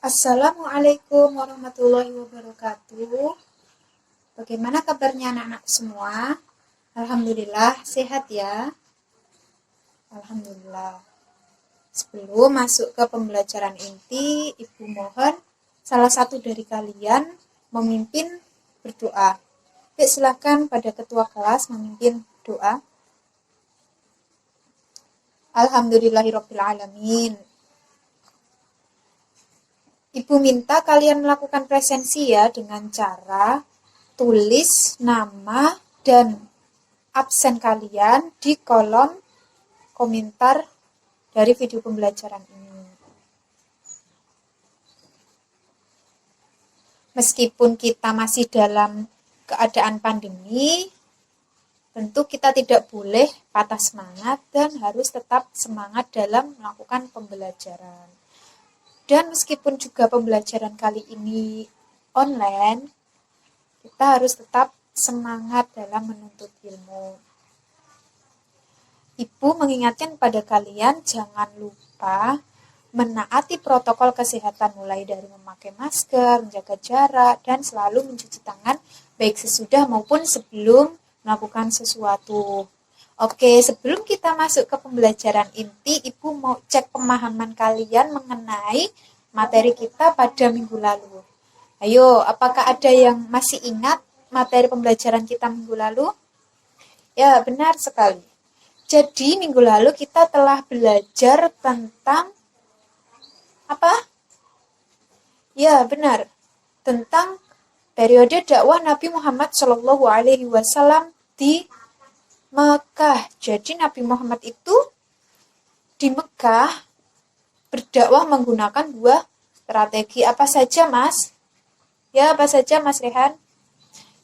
Assalamualaikum warahmatullahi wabarakatuh. Bagaimana kabarnya anak-anak semua? Alhamdulillah sehat ya. Alhamdulillah. Sebelum masuk ke pembelajaran inti, Ibu mohon salah satu dari kalian memimpin berdoa. Yuk silakan pada ketua kelas memimpin doa. Alhamdulillahirrabbilalamin. Ibu minta kalian melakukan presensi ya dengan cara tulis nama dan absen kalian di kolom komentar dari video pembelajaran ini. Meskipun kita masih dalam keadaan pandemi, tentu kita tidak boleh patah semangat dan harus tetap semangat dalam melakukan pembelajaran. Dan meskipun juga pembelajaran kali ini online, kita harus tetap semangat dalam menuntut ilmu. Ibu mengingatkan pada kalian jangan lupa menaati protokol kesehatan mulai dari memakai masker, menjaga jarak, dan selalu mencuci tangan baik sesudah maupun sebelum melakukan sesuatu. Oke, sebelum kita masuk ke pembelajaran inti, Ibu mau cek pemahaman kalian mengenai materi kita pada minggu lalu. Ayo, apakah ada yang masih ingat materi pembelajaran kita minggu lalu? Ya, benar sekali. Jadi, minggu lalu kita telah belajar tentang apa? Ya, benar. Tentang periode dakwah Nabi Muhammad SAW di Mekah. Jadi Nabi Muhammad itu di Mekah berdakwah menggunakan dua strategi. Apa saja, Mas? Ya, apa saja, Mas Rehan?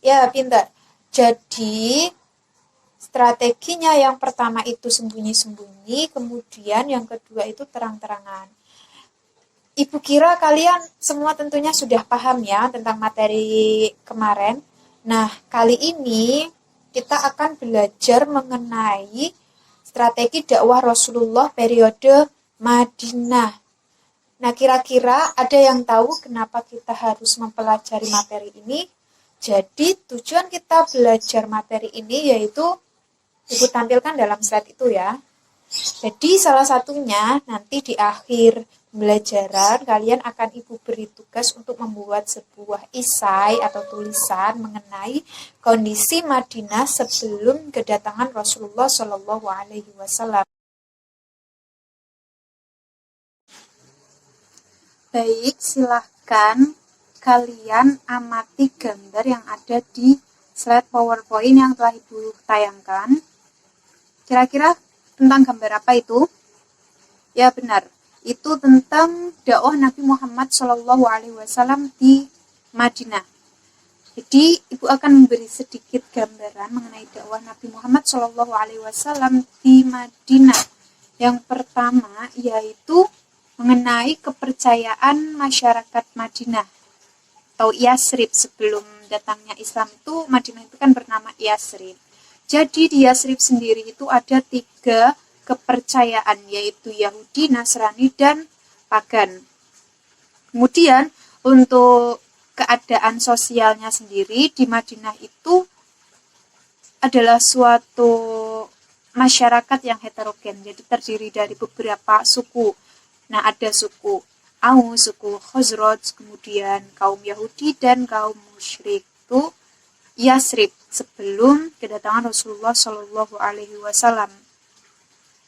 Ya, pintar. Jadi strateginya yang pertama itu sembunyi-sembunyi, kemudian yang kedua itu terang-terangan. Ibu kira kalian semua tentunya sudah paham ya tentang materi kemarin. Nah, kali ini kita akan belajar mengenai strategi dakwah Rasulullah periode Madinah. Nah, kira-kira ada yang tahu kenapa kita harus mempelajari materi ini? Jadi, tujuan kita belajar materi ini yaitu Ibu tampilkan dalam slide itu ya. Jadi, salah satunya nanti di akhir pembelajaran kalian akan Ibu beri tugas untuk membuat sebuah isai atau tulisan mengenai kondisi Madinah sebelum kedatangan Rasulullah Shallallahu Alaihi Wasallam. Baik, silahkan kalian amati gambar yang ada di slide PowerPoint yang telah Ibu tayangkan. Kira-kira tentang gambar apa itu? Ya benar, itu tentang dakwah Nabi Muhammad SAW di Madinah. Jadi Ibu akan memberi sedikit gambaran mengenai dakwah Nabi Muhammad SAW di Madinah. Yang pertama yaitu mengenai kepercayaan masyarakat Madinah atau Yasrib. Sebelum datangnya Islam itu Madinah itu kan bernama Yasrib. Jadi di Yasrib sendiri itu ada 3 kepercayaan, yaitu Yahudi, Nasrani, dan Pagan. Kemudian untuk keadaan sosialnya sendiri di Madinah itu adalah suatu masyarakat yang heterogen, jadi terdiri dari beberapa suku. Nah, ada suku Aus, suku Khazraj, kemudian kaum Yahudi dan kaum musyrik. Itu Yasrib sebelum kedatangan Rasulullah Shallallahu Alaihi Wasallam.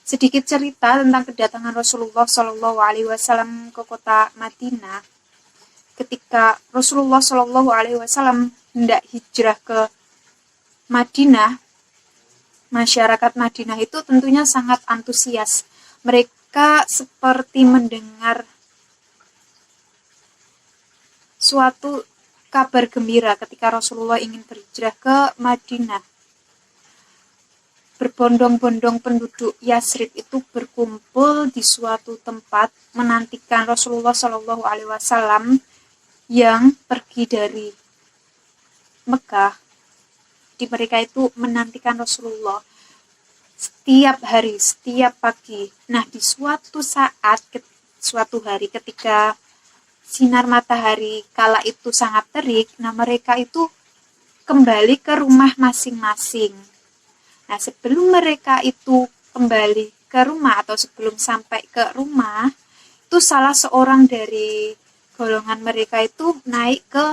Sedikit cerita tentang kedatangan Rasulullah Shallallahu Alaihi Wasallam ke kota Madinah. Ketika Rasulullah Shallallahu Alaihi Wasallam hendak hijrah ke Madinah, masyarakat Madinah itu tentunya sangat antusias. Mereka seperti mendengar suatu kabar gembira ketika Rasulullah ingin berhijrah ke Madinah. Berbondong-bondong penduduk Yasrib itu berkumpul di suatu tempat menantikan Rasulullah Shallallahu Alaihi Wasallam yang pergi dari Mekah. Di mereka itu menantikan Rasulullah setiap hari, setiap pagi. Nah, di suatu saat, suatu hari ketika sinar matahari kala itu sangat terik, nah mereka itu kembali ke rumah masing-masing. Nah, sebelum mereka itu kembali ke rumah atau sebelum sampai ke rumah, itu salah seorang dari golongan mereka itu naik ke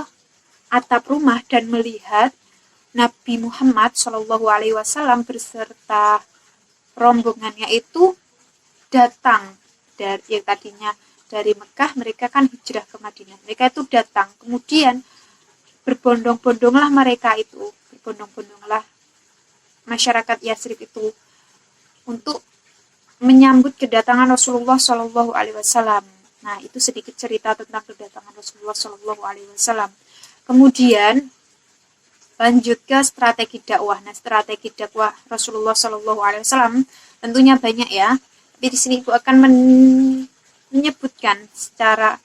atap rumah dan melihat Nabi Muhammad Shallallahu Alaihi Wasallam beserta rombongannya itu datang dari yang tadinya dari Mekah, mereka kan hijrah ke Madinah. Mereka itu datang, kemudian berbondong-bondonglah masyarakat Yasrib itu untuk menyambut kedatangan Rasulullah Shallallahu Alaihi Wasallam. Nah, itu sedikit cerita tentang kedatangan Rasulullah Shallallahu Alaihi Wasallam. Kemudian lanjut ke strategi dakwah. Nah, strategi dakwah Rasulullah Shallallahu Alaihi Wasallam tentunya banyak ya. Tapi di sini Ibu akan menyebutkan secara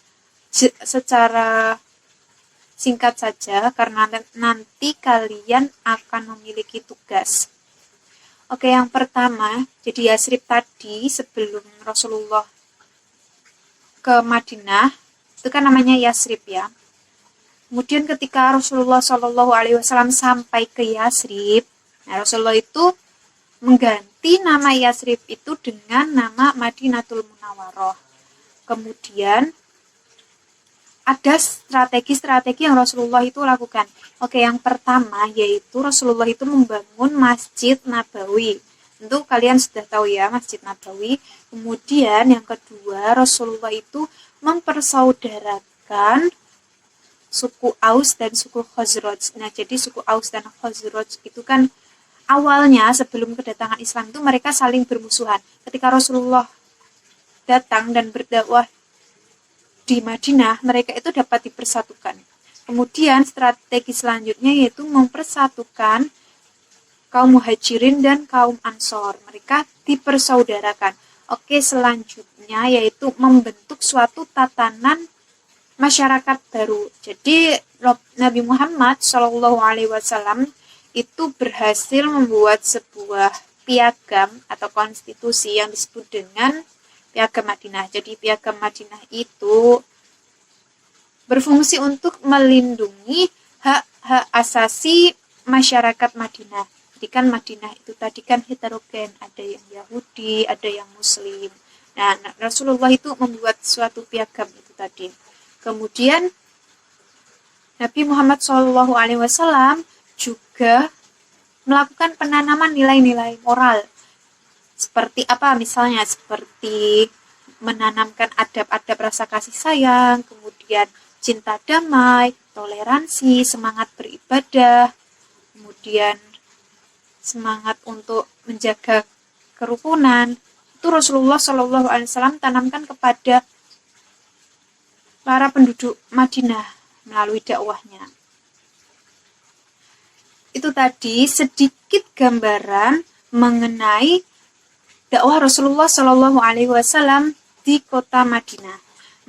singkat saja karena nanti kalian akan memiliki tugas. Oke, yang pertama, jadi Yasrib tadi sebelum Rasulullah ke Madinah itu kan namanya Yasrib ya. Kemudian ketika Rasulullah Shallallahu Alaihi Wasallam sampai ke Yasrib, nah Rasulullah itu mengganti nama Yasrib itu dengan nama Madinatul Munawwaroh. Kemudian ada strategi-strategi yang Rasulullah itu lakukan. Oke, yang pertama yaitu Rasulullah itu membangun Masjid Nabawi. Tentu kalian sudah tahu ya Masjid Nabawi. Kemudian yang kedua Rasulullah itu mempersaudarakan suku Aus dan suku Khazraj. Nah, jadi suku Aus dan Khazraj itu kan awalnya sebelum kedatangan Islam itu mereka saling bermusuhan. Ketika Rasulullah datang dan berdakwah di Madinah, mereka itu dapat dipersatukan. Kemudian strategi selanjutnya yaitu mempersatukan kaum Muhajirin dan kaum Ansor. Mereka dipersaudarakan. Oke, selanjutnya yaitu membentuk suatu tatanan masyarakat baru. Jadi Nabi Muhammad Shallallahu Alaihi Wasallam itu berhasil membuat sebuah piagam atau konstitusi yang disebut dengan Piagam Madinah. Jadi Piagam Madinah itu berfungsi untuk melindungi hak-hak asasi masyarakat Madinah. Jadi kan Madinah itu tadi kan heterogen, ada yang Yahudi, ada yang Muslim. Nah, Rasulullah itu membuat suatu piagam itu tadi. Kemudian Nabi Muhammad SAW juga melakukan penanaman nilai-nilai moral. Seperti apa misalnya? Seperti menanamkan adab-adab rasa kasih sayang, kemudian cinta damai, toleransi, semangat beribadah, kemudian semangat untuk menjaga kerukunan. Itu Rasulullah SAW tanamkan kepada para penduduk Madinah melalui dakwahnya. Itu tadi sedikit gambaran mengenai dakwah Rasulullah Shallallahu Alaihi Wasallam di kota Madinah.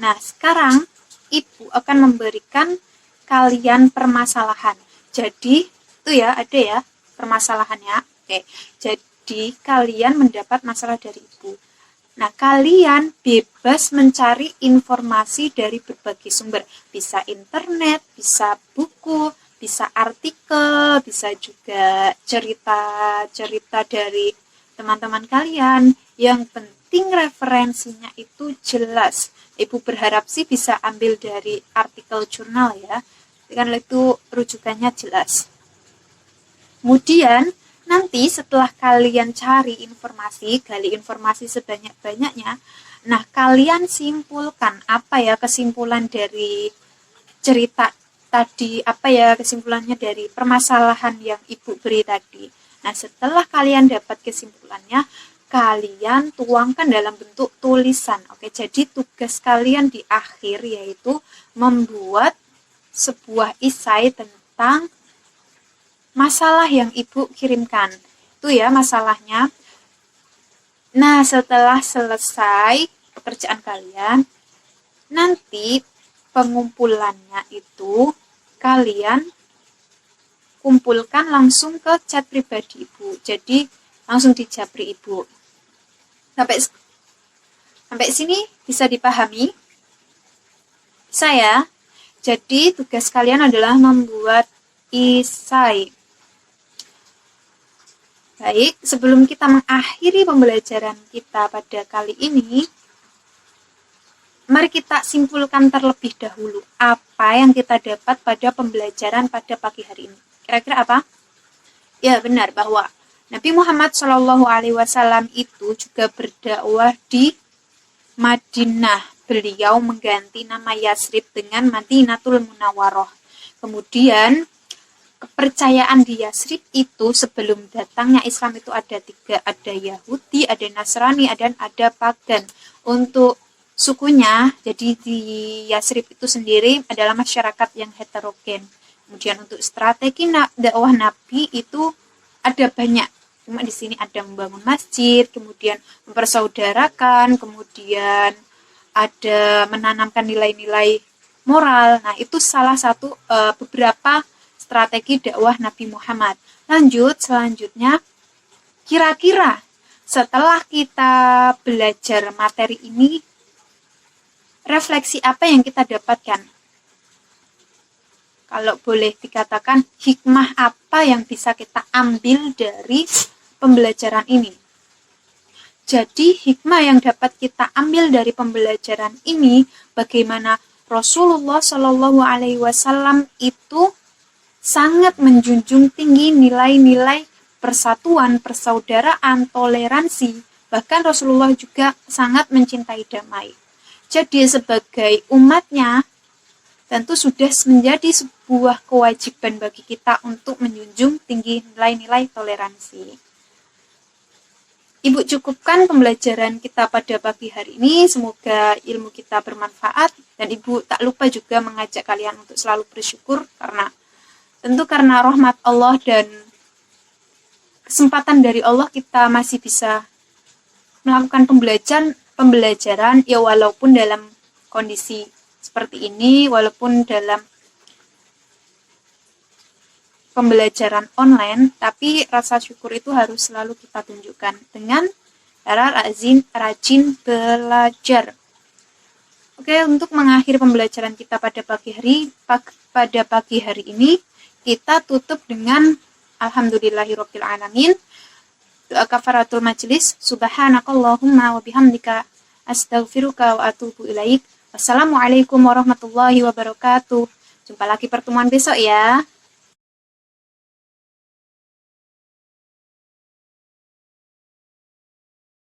Nah, sekarang Ibu akan memberikan kalian permasalahan. Jadi, itu ya, ada ya permasalahannya. Oke, jadi kalian mendapat masalah dari Ibu. Nah, kalian bebas mencari informasi dari berbagai sumber. Bisa internet, bisa buku, bisa artikel, bisa juga cerita dari teman-teman kalian. Yang penting referensinya itu jelas. Ibu berharap sih bisa ambil dari artikel jurnal ya, kan itu rujukannya jelas. Kemudian nanti setelah kalian gali informasi sebanyak-banyaknya, nah kalian simpulkan apa ya kesimpulan dari cerita tadi, apa ya kesimpulannya dari permasalahan yang Ibu beri tadi. Nah, setelah kalian dapat kesimpulannya, kalian tuangkan dalam bentuk tulisan. Oke, jadi tugas kalian di akhir yaitu membuat sebuah esai tentang masalah yang Ibu kirimkan. Itu ya masalahnya. Nah, setelah selesai pekerjaan kalian, nanti pengumpulannya itu kalian kumpulkan langsung ke chat pribadi Ibu. Jadi langsung dijabri Ibu. Sampai sini bisa dipahami? Saya. Jadi tugas kalian adalah membuat isai. Baik, sebelum kita mengakhiri pembelajaran kita pada kali ini, mari kita simpulkan terlebih dahulu apa yang kita dapat pada pembelajaran pada pagi hari ini. Kira-kira apa? Ya, benar bahwa Nabi Muhammad SAW itu juga berdakwah di Madinah. Beliau mengganti nama Yasrib dengan Madinatul Munawwaroh. Kemudian kepercayaan di Yasrib itu sebelum datangnya Islam itu ada 3, ada Yahudi, ada Nasrani, dan ada Pagan. Untuk sukunya, jadi di Yasrib itu sendiri adalah masyarakat yang heterogen. Kemudian untuk strategi dakwah Nabi itu ada banyak. Cuma di sini ada membangun masjid, kemudian mempersaudarakan, kemudian ada menanamkan nilai-nilai moral. Nah, itu salah satu beberapa strategi dakwah Nabi Muhammad. Selanjutnya, kira-kira setelah kita belajar materi ini, refleksi apa yang kita dapatkan? Kalau boleh dikatakan, hikmah apa yang bisa kita ambil dari pembelajaran ini? Jadi hikmah yang dapat kita ambil dari pembelajaran ini, bagaimana Rasulullah Shallallahu Alaihi Wasallam itu sangat menjunjung tinggi nilai-nilai persatuan, persaudaraan, toleransi. Bahkan Rasulullah juga sangat mencintai damai. Jadi sebagai umatnya, tentu sudah menjadi sebuah kewajiban bagi kita untuk menjunjung tinggi nilai-nilai toleransi. Ibu cukupkan pembelajaran kita pada pagi hari ini. Semoga ilmu kita bermanfaat. Dan Ibu tak lupa juga mengajak kalian untuk selalu bersyukur. Karena rahmat Allah dan kesempatan dari Allah kita masih bisa melakukan pembelajaran ya walaupun dalam kondisi seperti ini, walaupun dalam pembelajaran online, tapi rasa syukur itu harus selalu kita tunjukkan dengan cara rajin belajar. Oke, untuk mengakhiri pembelajaran kita pada pagi hari ini, kita tutup dengan alhamdulillahirabbil alamin. Doa kafaratul majelis, subhanakallahumma wa bihamdika astaghfiruka wa atubu ilaik. Wassalamualaikum warahmatullahi wabarakatuh. Jumpa lagi pertemuan besok ya.